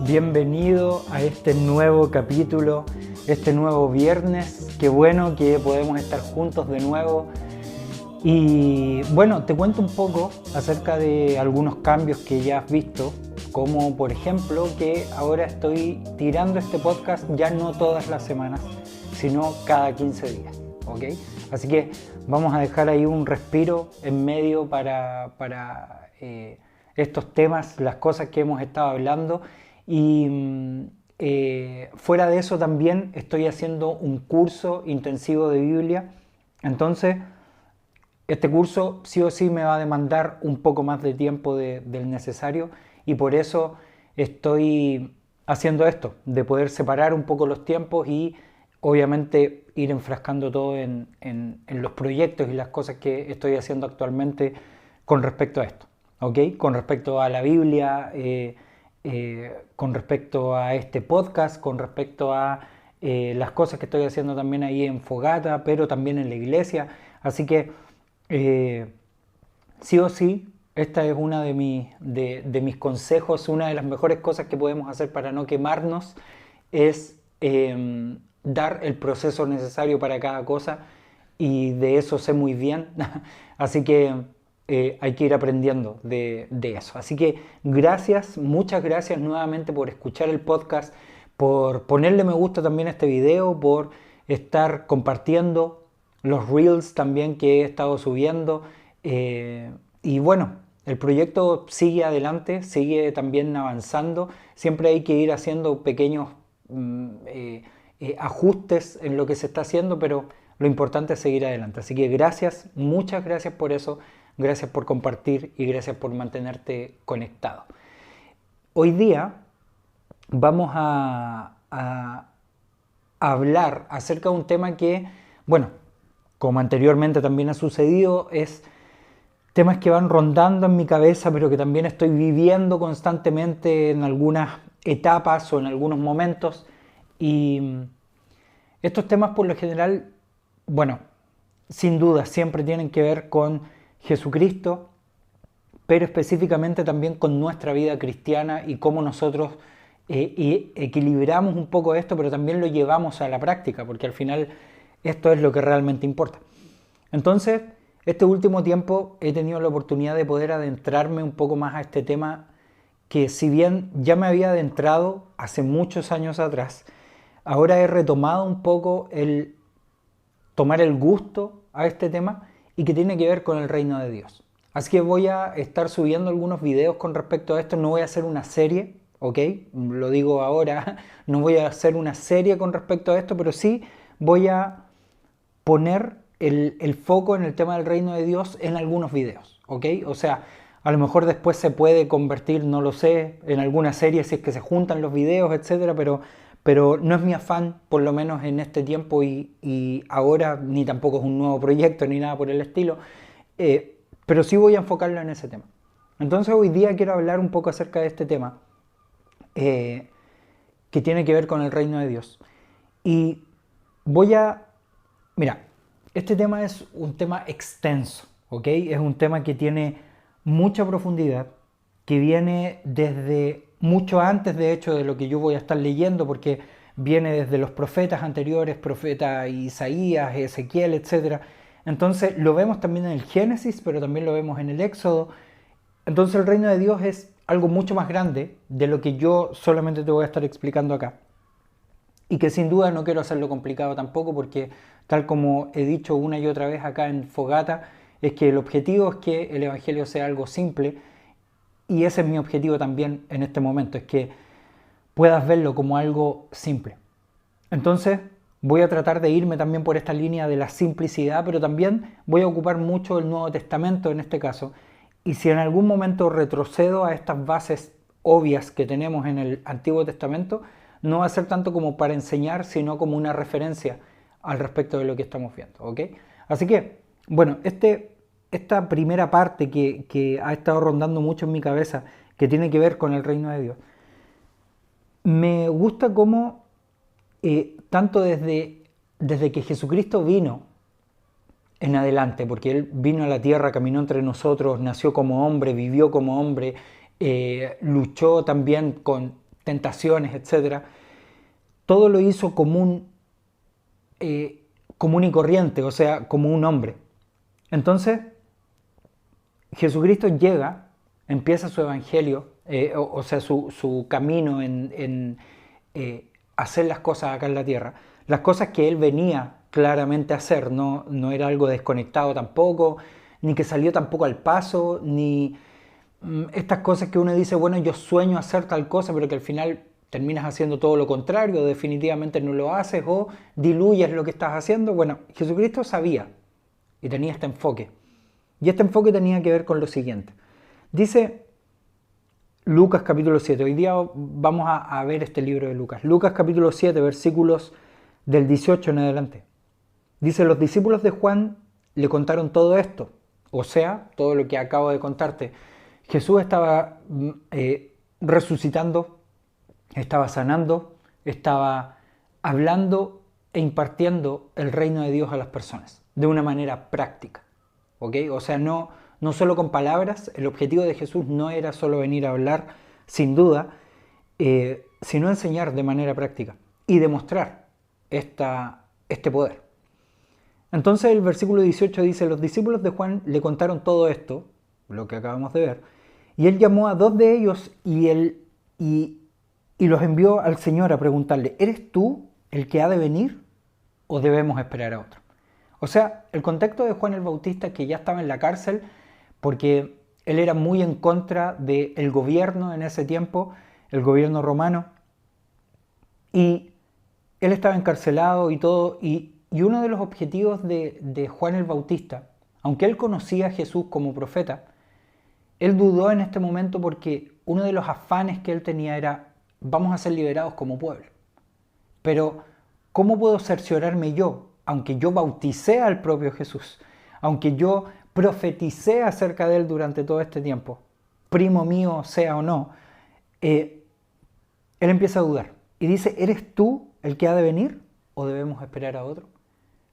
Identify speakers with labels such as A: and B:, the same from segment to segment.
A: Bienvenido a este nuevo capítulo, este nuevo viernes. Qué bueno que podemos estar juntos de nuevo. Y bueno, te cuento un poco acerca de algunos cambios que ya has visto, como por ejemplo que ahora estoy tirando este podcast ya no todas las semanas, sino cada 15 días, ¿ok? Así que vamos a dejar ahí un respiro en medio para estos temas, las cosas que hemos estado hablando. Y fuera de eso también estoy haciendo un curso intensivo de Biblia. Entonces, este curso sí o sí me va a demandar un poco más de tiempo del necesario y por eso estoy haciendo esto, de poder separar un poco los tiempos y obviamente ir enfrascando todo en los proyectos y las cosas que estoy haciendo actualmente con respecto a esto, ¿ok? Con respecto a la Biblia, con respecto a este podcast, con respecto a las cosas que estoy haciendo también ahí en Fogata, pero también en la iglesia. Así que sí o sí, esta es una de mis consejos, una de las mejores cosas que podemos hacer para no quemarnos es dar el proceso necesario para cada cosa y de eso sé muy bien. Así que hay que ir aprendiendo de eso. Así que gracias, muchas gracias nuevamente por escuchar el podcast, por ponerle me gusta también a este video, por estar compartiendo los reels también que he estado subiendo. Y bueno, el proyecto sigue adelante, sigue también avanzando. Siempre hay que ir haciendo pequeños ajustes en lo que se está haciendo, pero lo importante es seguir adelante. Así que gracias, muchas gracias por eso. Gracias por compartir y gracias por mantenerte conectado. Hoy día vamos a hablar acerca de un tema que, bueno, como anteriormente también ha sucedido, es temas que van rondando en mi cabeza, pero que también estoy viviendo constantemente en algunas etapas o en algunos momentos. Y estos temas por lo general, bueno, sin duda siempre tienen que ver con Jesucristo, pero específicamente también con nuestra vida cristiana y cómo nosotros equilibramos un poco esto, pero también lo llevamos a la práctica, porque al final esto es lo que realmente importa. Entonces, este último tiempo he tenido la oportunidad de poder adentrarme un poco más a este tema que si bien ya me había adentrado hace muchos años atrás, ahora he retomado un poco el tomar el gusto a este tema y que tiene que ver con el reino de Dios. Así que voy a estar subiendo algunos videos con respecto a esto. No voy a hacer una serie, ¿ok? Lo digo ahora, no voy a hacer una serie con respecto a esto, pero sí voy a poner el foco en el tema del reino de Dios en algunos videos, ¿ok? O sea, a lo mejor después se puede convertir, no lo sé, en alguna serie si es que se juntan los videos, etcétera, pero no es mi afán, por lo menos en este tiempo y ahora, ni tampoco es un nuevo proyecto ni nada por el estilo, pero sí voy a enfocarlo en ese tema. Entonces hoy día quiero hablar un poco acerca de este tema que tiene que ver con el reino de Dios. Y mira, este tema es un tema extenso, ¿ok? Es un tema que tiene mucha profundidad, que viene desde mucho antes, de hecho, de lo que yo voy a estar leyendo, porque viene desde los profetas anteriores, profeta Isaías, Ezequiel, etc. Entonces lo vemos también en el Génesis, pero también lo vemos en el Éxodo. Entonces el reino de Dios es algo mucho más grande de lo que yo solamente te voy a estar explicando acá. Y que sin duda no quiero hacerlo complicado tampoco, porque tal como he dicho una y otra vez acá en Fogata, es que el objetivo es que el Evangelio sea algo simple. Y ese es mi objetivo también en este momento, es que puedas verlo como algo simple. Entonces voy a tratar de irme también por esta línea de la simplicidad, pero también voy a ocupar mucho el Nuevo Testamento en este caso. Y si en algún momento retrocedo a estas bases obvias que tenemos en el Antiguo Testamento, no va a ser tanto como para enseñar, sino como una referencia al respecto de lo que estamos viendo, ¿ok? Así que, bueno, esta primera parte que ha estado rondando mucho en mi cabeza, que tiene que ver con el reino de Dios, me gusta cómo tanto desde que Jesucristo vino en adelante, porque Él vino a la tierra, caminó entre nosotros, nació como hombre, vivió como hombre, luchó también tentaciones, etc., todo lo hizo común y corriente, o sea, como un hombre. Entonces, Jesucristo llega, empieza su evangelio, o sea, su camino en hacer las cosas acá en la tierra. Las cosas que él venía claramente a hacer, no era algo desconectado tampoco, ni que salió tampoco al paso, ni estas cosas que uno dice, bueno, yo sueño hacer tal cosa, pero que al final terminas haciendo todo lo contrario, definitivamente no lo haces o diluyes lo que estás haciendo. Bueno, Jesucristo sabía y tenía este enfoque. Y este enfoque tenía que ver con lo siguiente. Dice Lucas capítulo 7. Hoy día vamos a ver este libro de Lucas. Lucas capítulo 7, versículos del 18 en adelante. Dice, los discípulos de Juan le contaron todo esto. O sea, todo lo que acabo de contarte. Jesús estaba resucitando, estaba sanando, estaba hablando e impartiendo el reino de Dios a las personas de una manera práctica. ¿Okay? O sea, no solo con palabras. El objetivo de Jesús no era solo venir a hablar, sin duda, sino enseñar de manera práctica y demostrar este poder. Entonces el versículo 18 dice, los discípulos de Juan le contaron todo esto, lo que acabamos de ver, y él llamó a 2 de ellos y los envió al Señor a preguntarle, ¿eres tú el que ha de venir o debemos esperar a otro? O sea, el contexto de Juan el Bautista, que ya estaba en la cárcel porque él era muy en contra del gobierno en ese tiempo, el gobierno romano, y él estaba encarcelado y todo, y uno de los objetivos de Juan el Bautista, aunque él conocía a Jesús como profeta, él dudó en este momento porque uno de los afanes que él tenía era, vamos a ser liberados como pueblo. Pero, ¿cómo puedo cerciorarme yo, aunque yo bauticé al propio Jesús, aunque yo profeticé acerca de él durante todo este tiempo, primo mío sea o no? Él empieza a dudar y dice, ¿eres tú el que ha de venir o debemos esperar a otro?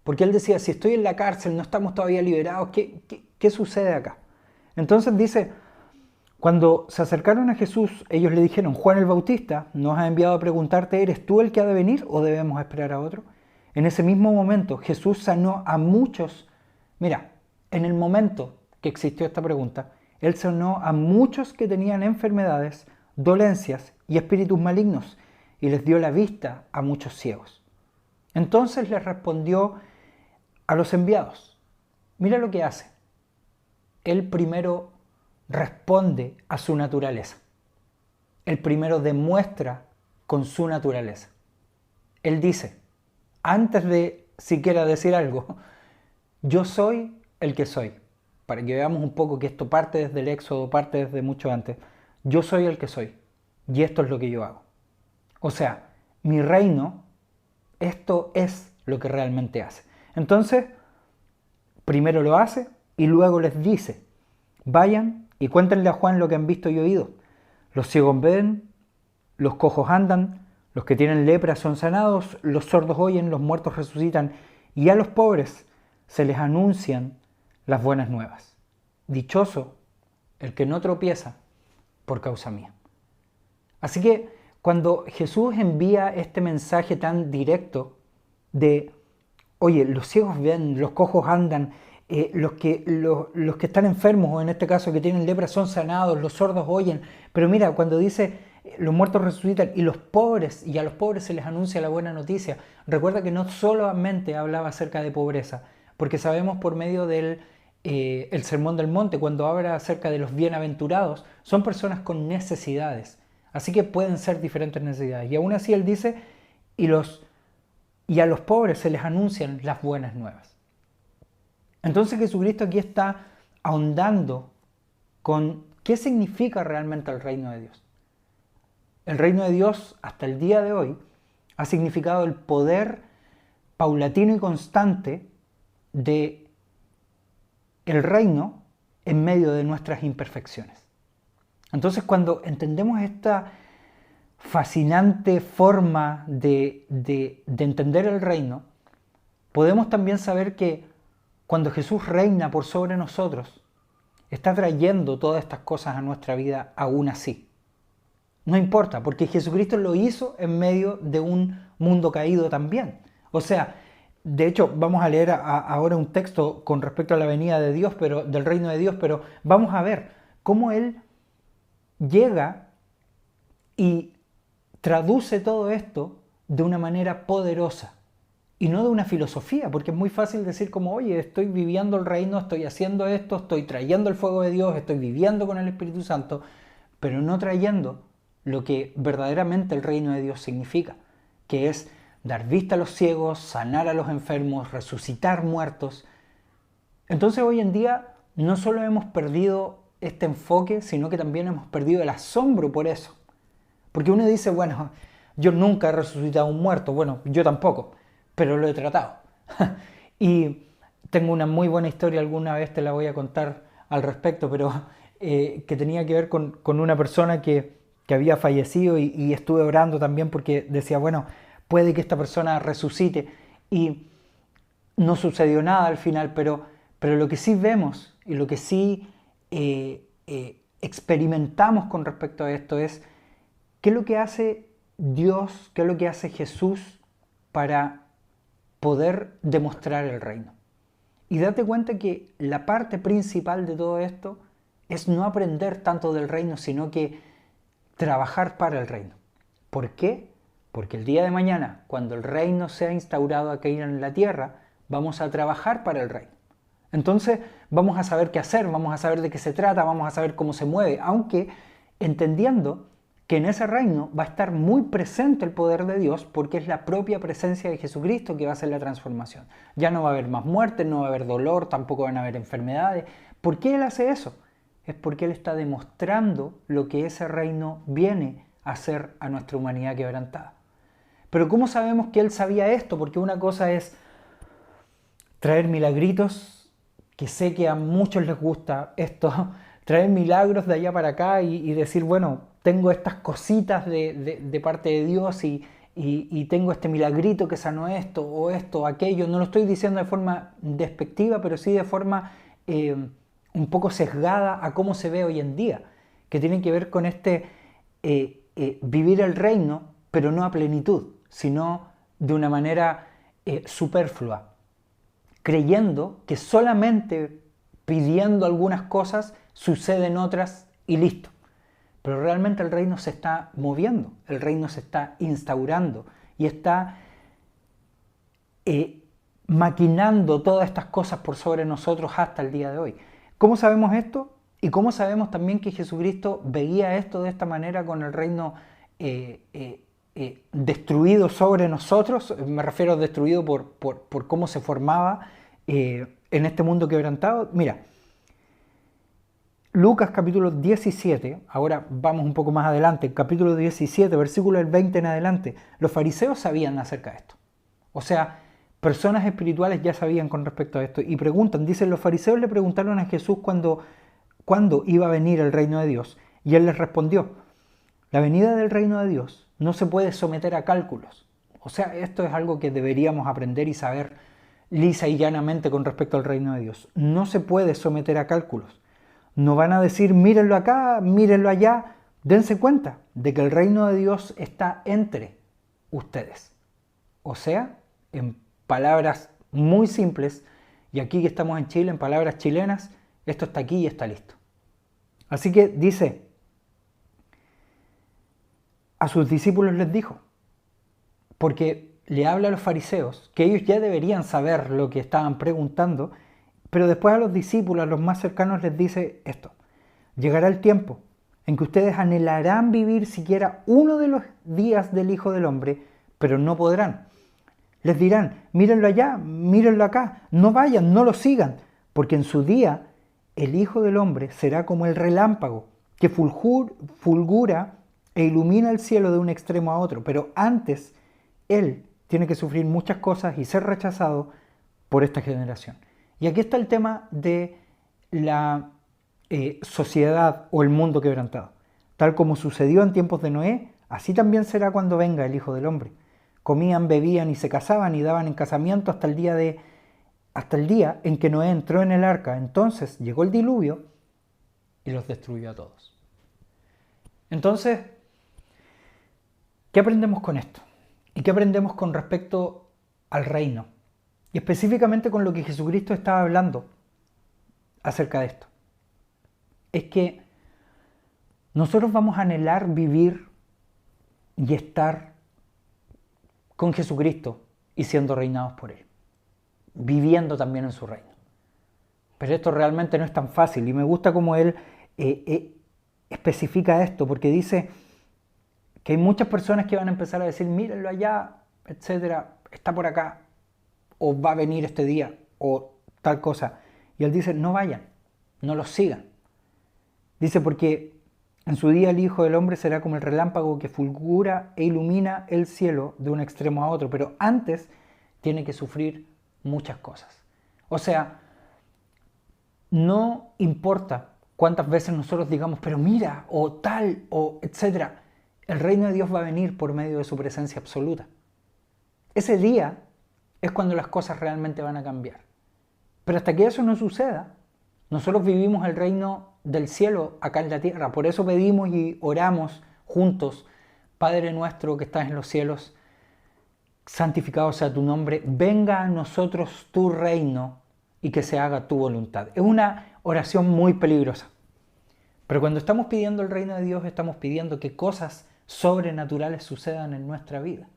A: Porque él decía, si estoy en la cárcel, no estamos todavía liberados, ¿qué sucede acá? Entonces dice, cuando se acercaron a Jesús, ellos le dijeron, Juan el Bautista nos ha enviado a preguntarte, ¿eres tú el que ha de venir o debemos esperar a otro? En ese mismo momento Jesús sanó a muchos. Mira, en el momento que existió esta pregunta, él sanó a muchos que tenían enfermedades, dolencias y espíritus malignos y les dio la vista a muchos ciegos. Entonces les respondió a los enviados. Mira lo que hace. Él primero responde a su naturaleza. Él primero demuestra con su naturaleza. Él dice, antes de siquiera decir algo, yo soy el que soy. Para que veamos un poco que esto parte desde el Éxodo, parte desde mucho antes. Yo soy el que soy. Y esto es lo que yo hago. O sea, mi reino, esto es lo que realmente hace. Entonces, primero lo hace y luego les dice, vayan y cuéntenle a Juan lo que han visto y oído. Los ciegos ven, los cojos andan, los que tienen lepra son sanados, los sordos oyen, los muertos resucitan y a los pobres se les anuncian las buenas nuevas. Dichoso el que no tropieza por causa mía. Así que cuando Jesús envía este mensaje tan directo de, oye, los ciegos ven, los cojos andan, los que están enfermos, o en este caso que tienen lepra, son sanados, los sordos oyen. Pero mira, cuando dice los muertos resucitan y los pobres, y a los pobres se les anuncia la buena noticia, recuerda que no solamente hablaba acerca de pobreza, porque sabemos por medio del el Sermón del Monte, cuando habla acerca de los bienaventurados, son personas con necesidades. Así que pueden ser diferentes necesidades. Y aún así él dice, y a los pobres se les anuncian las buenas nuevas. Entonces Jesucristo aquí está ahondando con qué significa realmente el reino de Dios. El reino de Dios hasta el día de hoy ha significado el poder paulatino y constante de el reino en medio de nuestras imperfecciones. Entonces cuando entendemos esta fascinante forma de entender el reino, podemos también saber que cuando Jesús reina por sobre nosotros, está trayendo todas estas cosas a nuestra vida aún así. No importa, porque Jesucristo lo hizo en medio de un mundo caído también. O sea, de hecho, vamos a leer ahora un texto con respecto a la venida de Dios, pero del reino de Dios, pero vamos a ver cómo Él llega y traduce todo esto de una manera poderosa y no de una filosofía, porque es muy fácil decir como, oye, estoy viviendo el reino, estoy haciendo esto, estoy trayendo el fuego de Dios, estoy viviendo con el Espíritu Santo, pero no trayendo lo que verdaderamente el reino de Dios significa, que es dar vista a los ciegos, sanar a los enfermos, resucitar muertos. Entonces hoy en día no solo hemos perdido este enfoque, sino que también hemos perdido el asombro por eso. Porque uno dice, bueno, yo nunca he resucitado a un muerto, bueno, yo tampoco, pero lo he tratado. Y tengo una muy buena historia, alguna vez te la voy a contar al respecto, pero que tenía que ver con una persona que había fallecido y estuve orando también porque decía, bueno, puede que esta persona resucite y no sucedió nada al final, pero lo que sí vemos y lo que sí experimentamos con respecto a esto es qué es lo que hace Dios, qué es lo que hace Jesús para poder demostrar el reino. Y date cuenta que la parte principal de todo esto es no aprender tanto del reino, sino que trabajar para el reino. ¿Por qué? Porque el día de mañana, cuando el reino sea instaurado aquí en la tierra, vamos a trabajar para el reino. Entonces vamos a saber qué hacer, vamos a saber de qué se trata, vamos a saber cómo se mueve, aunque entendiendo que en ese reino va a estar muy presente el poder de Dios porque es la propia presencia de Jesucristo que va a hacer la transformación. Ya no va a haber más muerte, no va a haber dolor, tampoco van a haber enfermedades. ¿Por qué Él hace eso? Es porque Él está demostrando lo que ese reino viene a hacer a nuestra humanidad quebrantada. Pero ¿cómo sabemos que Él sabía esto? Porque una cosa es traer milagritos, que sé que a muchos les gusta esto, traer milagros de allá para acá y decir, bueno, tengo estas cositas de parte de Dios y tengo este milagrito que sanó esto o aquello. No lo estoy diciendo de forma despectiva, pero sí de forma un poco sesgada a cómo se ve hoy en día, que tiene que ver con este vivir el reino, pero no a plenitud, sino de una manera superflua, creyendo que solamente pidiendo algunas cosas suceden otras y listo. Pero realmente el reino se está moviendo, el reino se está instaurando y está maquinando todas estas cosas por sobre nosotros hasta el día de hoy. ¿Cómo sabemos esto? Y cómo sabemos también que Jesucristo veía esto de esta manera con el reino destruido sobre nosotros. Me refiero a destruido por cómo se formaba en este mundo quebrantado. Mira, Lucas capítulo 17, ahora vamos un poco más adelante, capítulo 17, versículo del 20 en adelante, los fariseos sabían acerca de esto. O sea, personas espirituales ya sabían con respecto a esto y preguntan, dicen, los fariseos le preguntaron a Jesús cuándo iba a venir el reino de Dios y él les respondió, la venida del reino de Dios no se puede someter a cálculos. O sea, esto es algo que deberíamos aprender y saber lisa y llanamente con respecto al reino de Dios. No se puede someter a cálculos. No van a decir, mírenlo acá, mírenlo allá. Dense cuenta de que el reino de Dios está entre ustedes. O sea, en palabras muy simples, y aquí que estamos en Chile, en palabras chilenas, esto está aquí y está listo. Así que dice, a sus discípulos les dijo, porque le habla a los fariseos, que ellos ya deberían saber lo que estaban preguntando, pero después a los discípulos, a los más cercanos, les dice esto. Llegará el tiempo en que ustedes anhelarán vivir siquiera uno de los días del Hijo del Hombre, pero no podrán. Les dirán, mírenlo allá, mírenlo acá, no vayan, no lo sigan, porque en su día el Hijo del Hombre será como el relámpago, que fulgura e ilumina el cielo de un extremo a otro, pero antes Él tiene que sufrir muchas cosas y ser rechazado por esta generación. Y aquí está el tema de la sociedad o el mundo quebrantado. Tal como sucedió en tiempos de Noé, así también será cuando venga el Hijo del Hombre. Comían, bebían y se casaban y daban en casamiento hasta el día en que Noé entró en el arca. Entonces llegó el diluvio y los destruyó a todos. Entonces, ¿Qué aprendemos con esto? ¿Y qué aprendemos con respecto al reino? Y específicamente con lo que Jesucristo estaba hablando acerca de esto. Es que nosotros vamos a anhelar vivir y estar con Jesucristo y siendo reinados por Él, viviendo también en su reino. Pero esto realmente no es tan fácil y me gusta cómo Él especifica esto, porque dice que hay muchas personas que van a empezar a decir, mírenlo allá, etcétera, está por acá, o va a venir este día, o tal cosa. Y Él dice, no vayan, no los sigan. Dice, porque en su día el Hijo del Hombre será como el relámpago que fulgura e ilumina el cielo de un extremo a otro, pero antes tiene que sufrir muchas cosas. O sea, no importa cuántas veces nosotros digamos, pero mira, o tal, o etcétera, el reino de Dios va a venir por medio de su presencia absoluta. Ese día es cuando las cosas realmente van a cambiar. Pero hasta que eso no suceda, nosotros vivimos el reino del cielo acá en la tierra. Por eso pedimos y oramos juntos, Padre nuestro que estás en los cielos, santificado sea tu nombre, venga a nosotros tu reino y que se haga tu voluntad. Es una oración muy peligrosa. Pero cuando estamos pidiendo el reino de Dios, estamos pidiendo que cosas sobrenaturales sucedan en nuestra vida.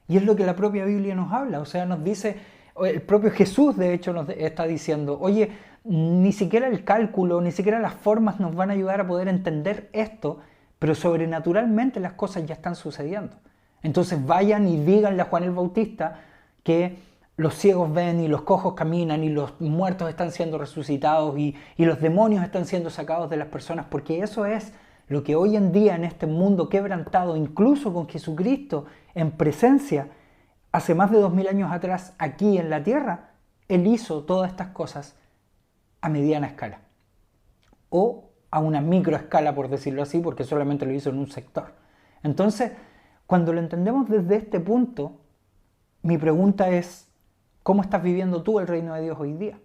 A: Y es lo que la propia Biblia nos habla. O sea, nos dice, el propio Jesús de hecho nos está diciendo, oye, ni siquiera el cálculo, ni siquiera las formas nos van a ayudar a poder entender esto, pero sobrenaturalmente las cosas ya están sucediendo. Entonces vayan y díganle a Juan el Bautista que los ciegos ven y los cojos caminan y los muertos están siendo resucitados y los demonios están siendo sacados de las personas, porque eso es lo que hoy en día en este mundo quebrantado, incluso con Jesucristo en presencia, hace más de 2000 años atrás, aquí en la tierra, Él hizo todas estas cosas a mediana escala. O a una microescala, por decirlo así, porque solamente lo hizo en un sector. Entonces, cuando lo entendemos desde este punto, mi pregunta es, ¿cómo estás viviendo tú el reino de Dios hoy día?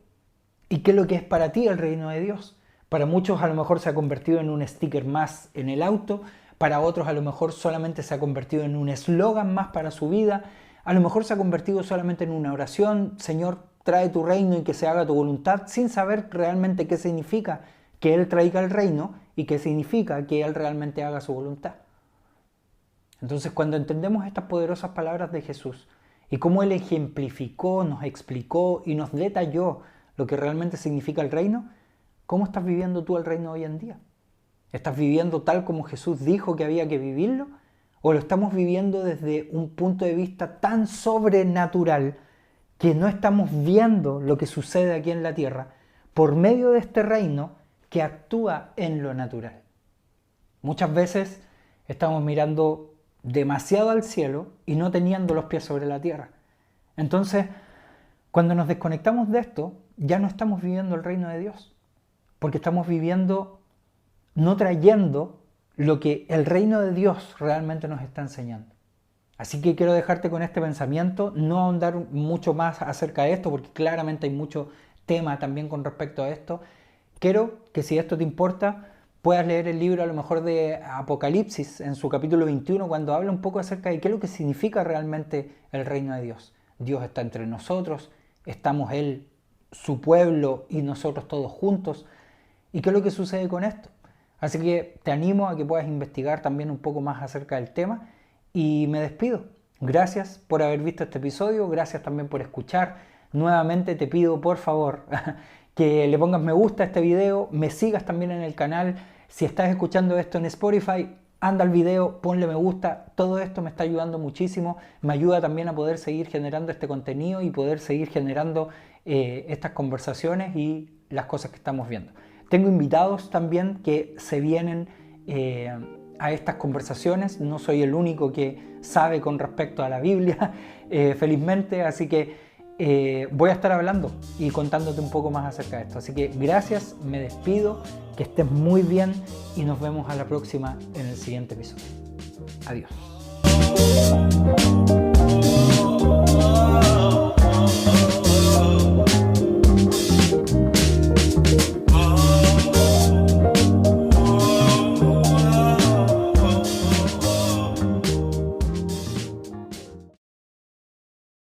A: ¿Y qué es lo que es para ti el reino de Dios? Para muchos a lo mejor se ha convertido en un sticker más en el auto, para otros a lo mejor solamente se ha convertido en un eslogan más para su vida, a lo mejor se ha convertido solamente en una oración, Señor, trae tu reino y que se haga tu voluntad, sin saber realmente qué significa que Él traiga el reino y qué significa que Él realmente haga su voluntad. Entonces, cuando entendemos estas poderosas palabras de Jesús y cómo Él ejemplificó, nos explicó y nos detalló lo que realmente significa el reino, ¿cómo estás viviendo tú el reino hoy en día? ¿Estás viviendo tal como Jesús dijo que había que vivirlo? ¿O lo estamos viviendo desde un punto de vista tan sobrenatural que no estamos viendo lo que sucede aquí en la tierra por medio de este reino que actúa en lo natural? Muchas veces estamos mirando demasiado al cielo y no teniendo los pies sobre la tierra. Entonces, cuando nos desconectamos de esto, ya no estamos viviendo el reino de Dios, porque estamos viviendo, no trayendo lo que el reino de Dios realmente nos está enseñando. Así que quiero dejarte con este pensamiento, no ahondar mucho más acerca de esto, porque claramente hay mucho tema también con respecto a esto. Quiero que si esto te importa, puedas leer el libro a lo mejor de Apocalipsis en su capítulo 21, cuando habla un poco acerca de qué es lo que significa realmente el reino de Dios. Dios está entre nosotros, estamos Él, su pueblo y nosotros todos juntos. ¿Y qué es lo que sucede con esto? Así que te animo a que puedas investigar también un poco más acerca del tema y me despido. Gracias por haber visto este episodio, gracias también por escuchar. Nuevamente te pido por favor que le pongas me gusta a este video, me sigas también en el canal. Si estás escuchando esto en Spotify, anda al video, ponle me gusta. Todo esto me está ayudando muchísimo, me ayuda también a poder seguir generando este contenido y poder seguir generando estas conversaciones y las cosas que estamos viendo. Tengo invitados también que se vienen a estas conversaciones. No soy el único que sabe con respecto a la Biblia, felizmente, así que voy a estar hablando y contándote un poco más acerca de esto. Así que gracias, me despido, que estés muy bien y nos vemos a la próxima en el siguiente episodio. Adiós.